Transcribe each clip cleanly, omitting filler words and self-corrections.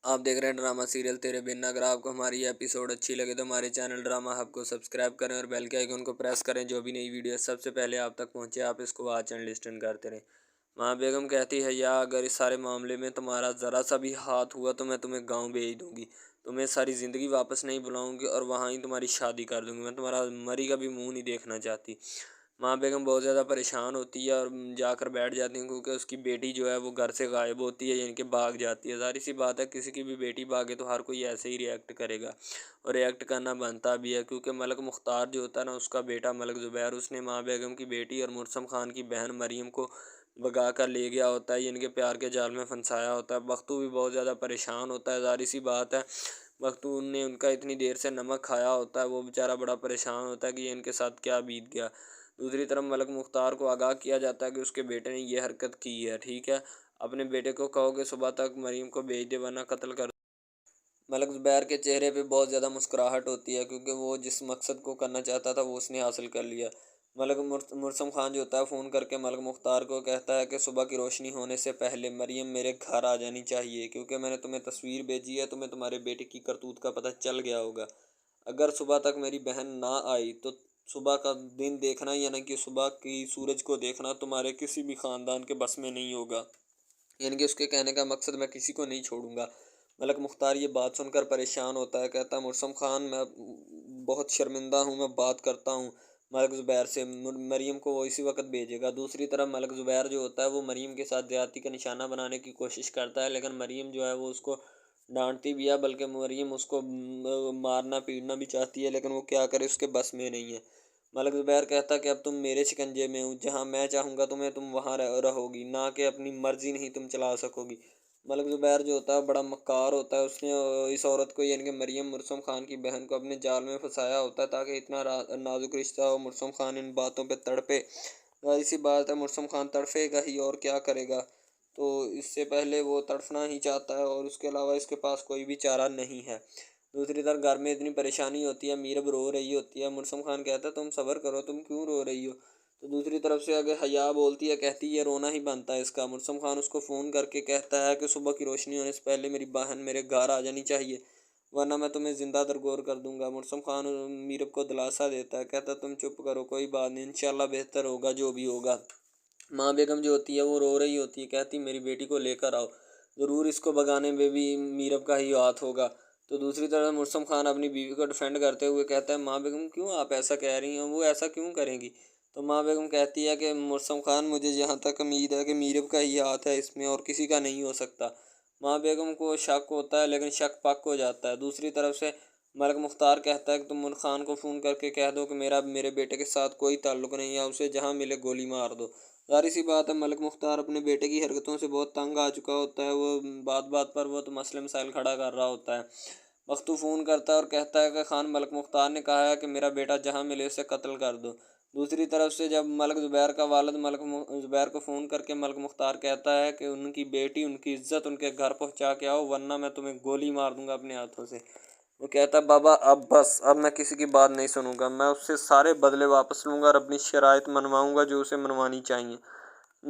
आप देख रहे हैं ड्रामा सीरियल तेरे बिन। अगर आपको हमारी ये एपिसोड अच्छी लगे तो हमारे चैनल ड्रामा हब को सब्सक्राइब करें और बेल के आइकन को प्रेस करें। जो भी नई वीडियो सबसे पहले आप तक पहुंचे आप इसको वॉच एंड लिस्टन करते रहें। माँ बेगम कहती है, या अगर इस सारे मामले में तुम्हारा ज़रा सा भी हाथ हुआ तो मैं तुम्हें गाँव भेज दूँगी, तुम्हें सारी ज़िंदगी वापस नहीं बुलाऊँगी और वहाँ ही तुम्हारी शादी कर दूँगी। मैं तुम्हारा मरी का भी मुँह नहीं देखना चाहती। माँ बेगम बहुत ज़्यादा परेशान होती है और जाकर बैठ जाती हैं, क्योंकि उसकी बेटी जो है वो घर से गायब होती है, यानी कि भाग जाती है। ज़ाहिर सी बात है, किसी की भी बेटी भागे तो हर कोई ऐसे ही रिएक्ट करेगा और रिएक्ट करना बनता भी है, क्योंकि मलक मुख्तार जो होता है ना, उसका बेटा मलक ज़ुबैर, उसने माँ बेगम की बेटी और मुर्सम खान की बहन मरीम को भगा कर ले गया होता है, यानी कि प्यार के जाल में फंसाया होता है। बख्तू भी बहुत ज़्यादा परेशान होता है। ज़ाहिर सी बात है, बख्तू ने उनका इतनी देर से नमक खाया होता है, वो बेचारा बड़ा परेशान होता है कि ये इनके साथ क्या बीत गया। दूसरी तरफ मलक मुख्तार को आगाह किया जाता है कि उसके बेटे ने ये हरकत की है। ठीक है, अपने बेटे को कहो कि सुबह तक मरीम को भेज दे वरना कत्ल कर। मलक ज़ुबैर के चेहरे पे बहुत ज़्यादा मुस्कुराहट होती है, क्योंकि वो जिस मकसद को करना चाहता था वो उसने हासिल कर लिया। मुर्सम खान जो होता है फ़ोन करके मलक मुख्तार को कहता है कि सुबह की रोशनी होने से पहले मरीम मेरे घर आ जानी चाहिए, क्योंकि मैंने तुम्हें तस्वीर भेजी है, तुम्हें तुम्हारे बेटे की करतूत का पता चल गया होगा। अगर सुबह तक मेरी बहन ना आई तो सुबह का दिन देखना, यानी कि सुबह की सूरज को देखना, तुम्हारे किसी भी ख़ानदान के बस में नहीं होगा। यानी कि उसके कहने का मकसद, मैं किसी को नहीं छोड़ूंगा। मलक मुख्तार ये बात सुनकर परेशान होता है, कहता है मुर्सम खान मैं बहुत शर्मिंदा हूँ, मैं बात करता हूँ मलक ज़ुबैर से, मरीम को वो इसी वक्त भेजेगा। दूसरी तरफ मलक ज़ुबैर जो होता है वो मरीम के साथ ज़्यादती का निशाना बनाने की कोशिश करता है, लेकिन मरीम जो है वो उसको डांटती भी है, बल्कि मरीम उसको मारना पीटना भी चाहती है, लेकिन वो क्या करे, उसके बस में नहीं है। मलक ज़ुबैर कहता कि अब तुम मेरे शिकंजे में हो, जहाँ मैं चाहूँगा तुम्हें तुम वहाँ रहोगी, ना कि अपनी मर्ज़ी नहीं तुम चला सकोगी। मलक ज़ुबैर जो होता है बड़ा मक्कार होता है, उसने इस औरत को यानी कि मरीम मुर्सम खान की बहन को अपने जाल में फंसाया होता है, ताकि इतना नाजुक रिश्ता हो। मुर्सम खान इन बातों पे तड़पे। ऐसी बात है, मुर्सम खान तड़फेगा ही और क्या करेगा। तो इससे पहले वो तड़फना ही चाहता है और उसके अलावा इसके पास कोई भी चारा नहीं है। दूसरी तरफ घर में इतनी परेशानी होती है, मीरब रो रही होती है। मुर्सम खान कहता है तुम सब्र करो, तुम क्यों रो रही हो। तो दूसरी तरफ से अगर हया बोलती है, कहती है रोना ही बनता है इसका। मुर्सम खान उसको फ़ोन करके कहता है कि सुबह की रोशनी होने से पहले मेरी बहन मेरे घर आ जानी चाहिए, वरना मैं तुम्हें ज़िंदा दरगोर कर दूंगा। मुर्सम खान मीरब को दिलासा देता है, कहता तुम चुप करो, कोई बात नहीं, इंशाल्लाह बेहतर होगा जो भी होगा। माँ बेगम जो होती है वो रो रही होती है, कहती मेरी बेटी को लेकर आओ, ज़रूर इसको भगाने में भी मीरब का ही हाथ होगा। तो दूसरी तरफ मुर्सम खान अपनी बीवी को डिफेंड करते हुए कहता है, माँ बेगम क्यों आप ऐसा कह रही हैं, वो ऐसा क्यों करेंगी। तो माँ बेगम कहती है कि मुर्सम खान मुझे जहाँ तक उम्मीद है कि मीरब का ही हाथ है इसमें और किसी का नहीं हो सकता। माँ बेगम को शक होता है, लेकिन शक पक्का हो जाता है। दूसरी तरफ से मलक मुख्तार कहता है कि तुम मुल्क खान को फ़ोन करके कह दो कि मेरे बेटे के साथ कोई ताल्लुक़ नहीं है, उसे जहाँ मिले गोली मार दो। ज़ाहिर सी बात है, मलक मुख्तार अपने बेटे की हरकतों से बहुत तंग आ चुका होता है। वो बात बात पर वो तो मसले मसाइल खड़ा कर रहा होता है। बख्तू फ़ोन करता है और कहता है कि खान मलक मुख्तार ने कहा है कि मेरा बेटा जहाँ मिले उसे कत्ल कर दो। दूसरी तरफ से जब मलक ज़ुबैर का वालिद ज़ुबैर को फ़ोन करके मलक मुख्तार कहता है कि उनकी बेटी उनकी इज़्ज़त उनके घर पहुँचा के आओ, वरना मैं तुम्हें गोली मार दूंगा अपने हाथों से। वो कहता है बाबा अब बस, अब मैं किसी की बात नहीं सुनूंगा, मैं उससे सारे बदले वापस लूँगा और अपनी शराइत मनवाऊँगा जो उसे मनवानी चाहिए।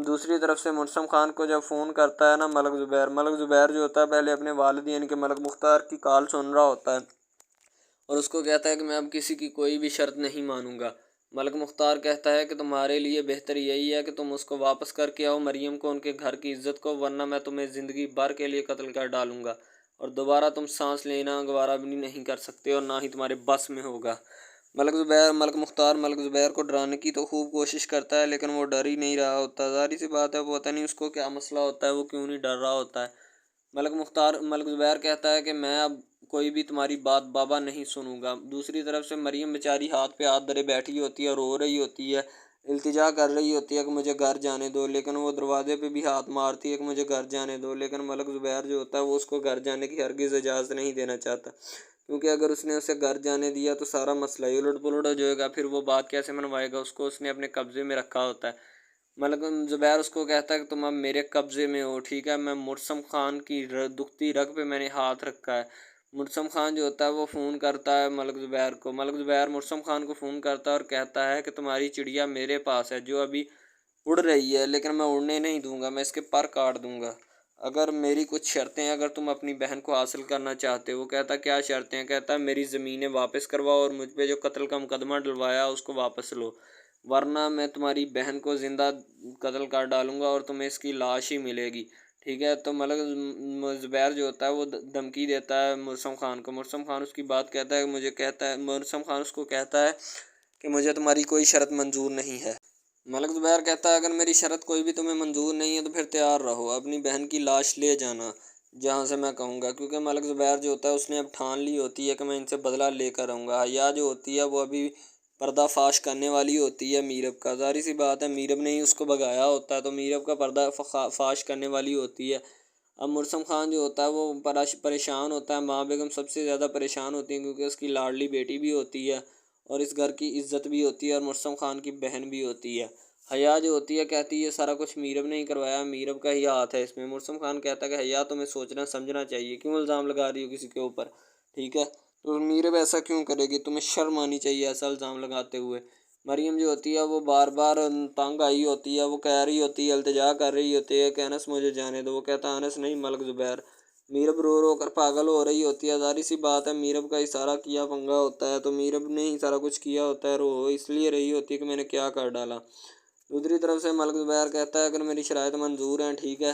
दूसरी तरफ से मुर्सम खान को जब फ़ोन करता है ना मलक ज़ुबैर जो होता है पहले अपने वालिद यानी कि मलक मुख्तार की कॉल सुन रहा होता है और उसको कहता है कि मैं अब किसी की कोई भी शर्त नहीं मानूंगा। मलक मुख्तार कहता है कि तुम्हारे लिए बेहतर यही है कि तुम उसको वापस करके आओ, मरीम को, उनके घर की इज्जत को, वरना मैं तुम्हें ज़िंदगी भर के लिए कत्ल कर डालूंगा और दोबारा तुम सांस लेना गवारा भी नहीं कर सकते और ना ही तुम्हारे बस में होगा। मलक मुख्तार मलक ज़ुबैर को डराने की तो खूब कोशिश करता है, लेकिन वो डर ही नहीं रहा होता। ज़ाहिर सी बात है, वो पता नहीं उसको क्या मसला होता है, वो क्यों नहीं डर रहा होता है। मलक ज़ुबैर कहता है कि मैं अब कोई भी तुम्हारी बात बाबा नहीं सुनूंगा। दूसरी तरफ से मरीम बेचारी हाथ पे हाथ धरे बैठी होती है, रो रही होती है, इल्तिजा कर रही होती है कि मुझे घर जाने दो, लेकिन वो दरवाजे पे भी हाथ मारती है कि मुझे घर जाने दो। लेकिन मलक ज़ुबैर जो होता है वो उसको घर जाने की हरगिज़ इजाज़त नहीं देना चाहता, क्योंकि अगर उसने उसे घर जाने दिया तो सारा मसला ही उलट पुलट हो जाएगा, फिर वो बात कैसे मनवाएगा, उसको उसने अपने कब्ज़े में रखा होता है। मलक ज़ुबैर उसको कहता है कि तुम अब मेरे कब्ज़े में हो, ठीक है, मैं मुर्सम खान की दुखती रग पे मैंने हाथ रखा है। मुर्सम खान जो होता है वो फ़ोन करता है मलक ज़ुबैर को, मलक ज़ुबैर मुर्सम खान को फ़ोन करता है और कहता है कि तुम्हारी चिड़िया मेरे पास है जो अभी उड़ रही है, लेकिन मैं उड़ने नहीं दूंगा, मैं इसके पर काट दूंगा। अगर मेरी कुछ शर्तें हैं, अगर तुम अपनी बहन को हासिल करना चाहते हो। कहता क्या शर्तें हैं? कहता मेरी ज़मीनें वापस करवाओ और मुझ पे जो कत्ल का मुकदमा डलवाया उसको वापस लो, वरना मैं तुम्हारी बहन को ज़िंदा कत्ल कर डालूंगा और तुम्हें इसकी लाश ही मिलेगी। ठीक है, तो मतलब ज़ुबैर जो होता है वो धमकी देता है मुर्सम खान को। मुर्सम खान उसकी बात कहता है, मुर्सम खान उसको कहता है कि मुझे तुम्हारी कोई शर्त मंजूर नहीं है। मलक ज़ुबैर कहता है अगर मेरी शर्त कोई भी तुम्हें मंजूर नहीं है तो फिर तैयार रहो, अपनी बहन की लाश ले जाना जहाँ से मैं कहूँगा। क्योंकि मलक ज़ुबैर जो होता है उसने अब ठान ली होती है कि मैं इनसे बदला लेकर आऊँगा। हया जो होती है वो अभी पर्दाफाश करने वाली होती है मीरब का। ज़ाहिर सी बात है मीरब ने ही उसको भगाया होता है, तो मीरब का पर्दा फाश करने वाली होती है। अब मुर्सम खान जो होता है वो परेशान होता है। माँ बेगम सबसे ज़्यादा परेशान होती है क्योंकि उसकी लाडली बेटी भी होती है और इस घर की इज्जत भी होती है और मुर्सम खान की बहन भी होती है। हया जो होती है कहती है सारा कुछ मीरब ने ही करवाया, मीरब का ही हाथ है इसमें। मुर्सम खान कहता है कि हया तुम्हें सोचना समझना चाहिए, क्यों इल्ज़ाम लगा रही हो किसी के ऊपर। ठीक है, तो मीरब ऐसा क्यों करेगी, तुम्हें शर्म आनी चाहिए ऐसा इल्ज़ाम लगाते हुए। मरियम जो होती है वो बार बार तंग आई होती है, वो कह रही होती है, इल्तिजा कर रही होती है कि अनस मुझे जाने दो। वो कहता अनस नहीं मलक ज़ुबैर। मीरब रो रो कर पागल हो रही होती है। ज़ाहिर सी बात है मीरब का इशारा किया पंगा होता है, तो मीरब ने ही सारा कुछ किया होता है। रो इसलिए रही होती है कि मैंने क्या कर डाला। दूसरी तरफ से मलक ज़ुबैर कहता है अगर मेरी शराइत मंजूर हैं ठीक है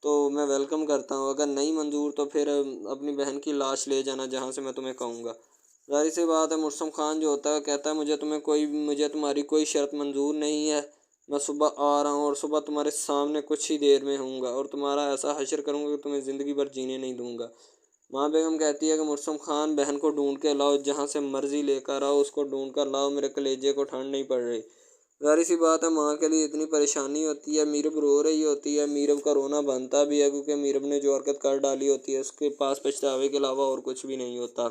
तो मैं वेलकम करता हूँ, अगर नहीं मंजूर तो फिर अपनी बहन की लाश ले जाना जहाँ से मैं तुम्हें कहूँगा। ज़ाहिर सी बात है मुर्सम खान जो होता है कहता है मुझे तुम्हारी कोई शर्त मंजूर नहीं है। मैं सुबह आ रहा हूँ और सुबह तुम्हारे सामने कुछ ही देर में होऊंगा और तुम्हारा ऐसा हशर करूँगा कि तुम्हें ज़िंदगी भर जीने नहीं दूंगा। माँ बेगम कहती है कि मुर्सम खान बहन को ढूंढ के लाओ, जहाँ से मर्जी लेकर आओ, उसको ढूंढ कर लाओ, मेरे कलेजे को ठंड नहीं पड़ रही। ज़ाहिर सी बात है माँ के लिए इतनी परेशानी होती है, मीरब रो रही होती है, मीरब का रोना बनता भी है क्योंकि मीरब ने जो हरकत कर डाली होती है उसके पास पछतावे के अलावा और कुछ भी नहीं होता।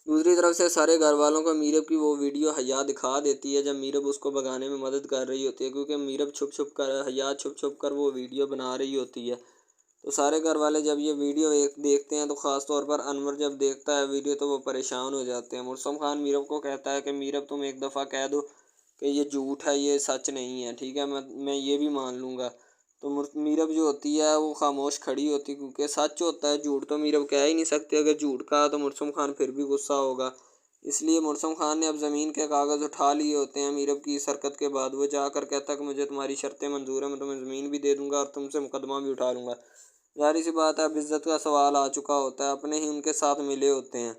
दूसरी तरफ से सारे घर वालों को मीरब की वो वीडियो हया दिखा देती है जब मीरब उसको भगाने में मदद कर रही होती है, क्योंकि मीरब हया छुप छुप कर वो वीडियो बना रही होती है। तो सारे घर वाले जब ये वीडियो देखते हैं तो ख़ास तौर पर अनवर जब देखता है वीडियो तो वो परेशान हो जाते हैं। मुर्सम खान मीरब को कहता है कि मीरब तुम एक दफ़ा कह दो कि ये झूठ है, ये सच नहीं है, ठीक है, मैं ये भी मान लूँगा। तो मीरब जो होती है वो खामोश खड़ी होती है क्योंकि सच होता है, झूठ तो मीरब कह ही नहीं सकती। अगर झूठ कहा तो मुर्सम खान फिर भी गुस्सा होगा। इसलिए मुर्सम खान ने अब ज़मीन के कागज़ उठा लिए होते हैं मीरब की इस हरकत के बाद। वो जाकर कहता है कि मुझे तुम्हारी शर्तें मंजूर है, मैं तुम्हें ज़मीन भी दे दूँगा और तुमसे मुकदमा भी उठा लूँगा। ज़ाहिर सी बात है अब इज़्ज़त का सवाल आ चुका होता है, अपने ही उनके साथ मिले होते हैं।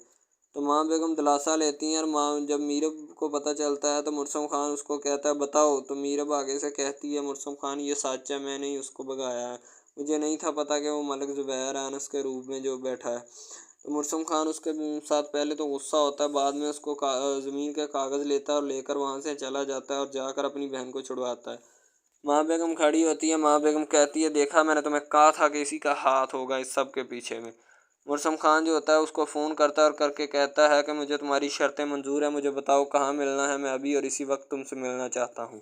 तो माँ बेगम दिलासा लेती हैं और माँ जब मीरब को पता चलता है तो मुर्सम खान उसको कहता है बताओ। तो मीरब आगे से कहती है मुर्सम खान ये सच है, मैंने ही उसको भगाया है, मुझे नहीं था पता कि वो मलक ज़ुबैर है अनस के रूप में जो बैठा है। तो मुर्सम खान उसके साथ पहले तो गुस्सा होता है, बाद में उसको ज़मीन के कागज़ लेता है और लेकर वहाँ से चला जाता है और जाकर अपनी बहन को छुड़वाता है। माँ बेगम खड़ी होती है, माँ बेगम कहती है देखा मैंने तुम्हें कहा था कि इसी का हाथ होगा इस सब के पीछे में। मुर्सम खान जो होता है उसको फ़ोन करता है और करके कहता है कि मुझे तुम्हारी शर्तें मंजूर है, मुझे बताओ कहाँ मिलना है, मैं अभी और इसी वक्त तुमसे मिलना चाहता हूँ।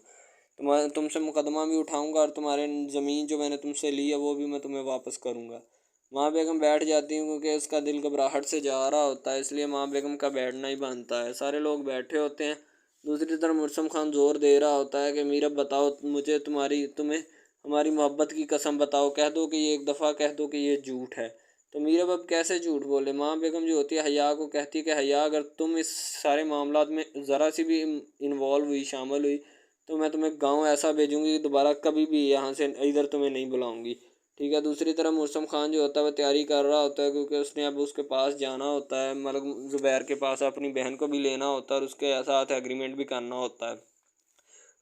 तुमसे मुकदमा भी उठाऊँगा और तुम्हारे ज़मीन जो मैंने तुमसे ली है वो भी मैं तुम्हें वापस करूँगा। माँ बेगम बैठ जाती हैं क्योंकि उसका दिल घबराहट से जा रहा होता है, इसलिए माँ बेगम का बैठना ही बनता है। सारे लोग बैठे होते हैं। दूसरी तरफ मुर्सम खान ज़ोर दे रहा होता है कि मीरब बताओ मुझे तुम्हें हमारी मोहब्बत की कसम बताओ, कह दो कि ये एक दफ़ा कह दो कि ये झूठ है। तो मीरब अब कैसे झूठ बोले। माँ बेगम जो होती है हया को कहती है कि हया अगर तुम इस सारे मामलात में ज़रा सी भी इन्वॉल्व हुई, शामिल हुई, तो मैं तुम्हें गांव ऐसा भेजूंगी कि दोबारा कभी भी यहाँ से इधर तुम्हें नहीं बुलाऊंगी। ठीक है, दूसरी तरफ मुर्सम खान जो होता है वह तैयारी कर रहा होता है क्योंकि उसने अब उसके पास जाना होता है, मतलब ज़ुबैर के पास अपनी बहन को भी लेना होता है और उसके साथ एग्रीमेंट भी करना होता है।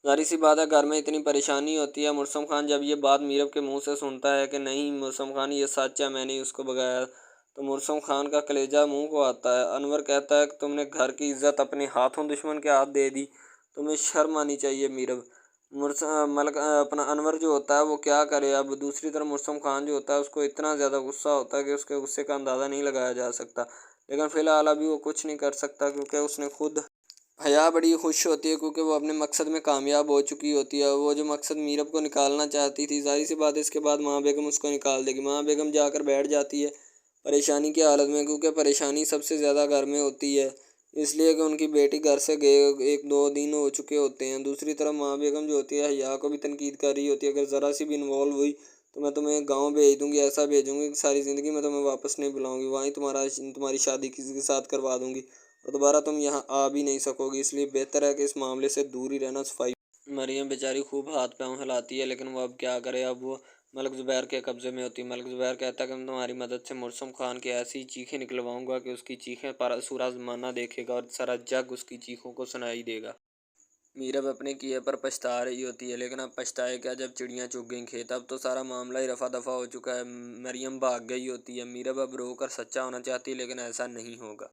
ज़ाहिर सी बात है घर में इतनी परेशानी होती है। मुर्सम खान जब ये बात मीरब के मुंह से सुनता है कि नहीं मुर्सम खान ये सच है, मैंने ही उसको भगाया, तो मुर्सम खान का कलेजा मुंह को आता है। अनवर कहता है कि तुमने घर की इज्जत अपने हाथों दुश्मन के हाथ दे दी, तुम्हें शर्म आनी चाहिए मीरब। अपना अनवर जो होता है वो क्या करे। अब दूसरी तरफ मुर्सम खान जो होता है उसको इतना ज़्यादा गुस्सा होता है कि उसके गुस्से का अंदाज़ा नहीं लगाया जा सकता, लेकिन फ़िलहाल अभी वो कुछ नहीं कर सकता क्योंकि उसने खुद हया बड़ी खुश होती है क्योंकि वो अपने मकसद में कामयाब हो चुकी होती है। वो जो मकसद मीरब को निकालना चाहती थी, ज़ाहिर सी बात है इसके बाद माँ बेगम उसको निकाल देगी। माँ बेगम जाकर बैठ जाती है परेशानी की हालत में, क्योंकि परेशानी सबसे ज़्यादा घर में होती है, इसलिए कि उनकी बेटी घर से गए 1-2 दिन हो चुके होते हैं। दूसरी तरफ माँ बेगम जो होती है हया को भी तनकीद कर रही होती है, अगर ज़रा सी भी इन्वॉल्व हुई तो मैं तुम्हें गाँव भेज दूँगी, ऐसा भेजूँगी कि सारी ज़िंदगी मैं तुम्हें वापस नहीं बुलाऊँगी, वहीं तुम्हारी शादी किसी के साथ करवा दूँगी और दोबारा तुम यहाँ आ भी नहीं सकोगी। इसलिए बेहतर है कि इस मामले से दूर ही रहना। सफाई मरियम बेचारी खूब हाथ पाँव हिलाती है, लेकिन वो अब क्या करे। अब वो मलिक ज़ुबैर के कब्ज़े में होती है। मलिक ज़ुबैर कहता है कि मैं तुम्हारी मदद से मुर्सम खान की ऐसी चीखें निकलवाऊंगा कि उसकी चीखें पर सूरा ज़माना देखेगा और सारा जग उसकी चीखों को सुनाई देगा। मीरब अपने किए पर पछता रही होती है, लेकिन अब पछताए क्या जब चिड़ियाँ चुग गईं खेत। अब तो सारा मामला ही रफा दफा हो चुका है। मरियम भाग गई होती है। मीरब अब रोकर सच्चा होना चाहती है, लेकिन ऐसा नहीं होगा।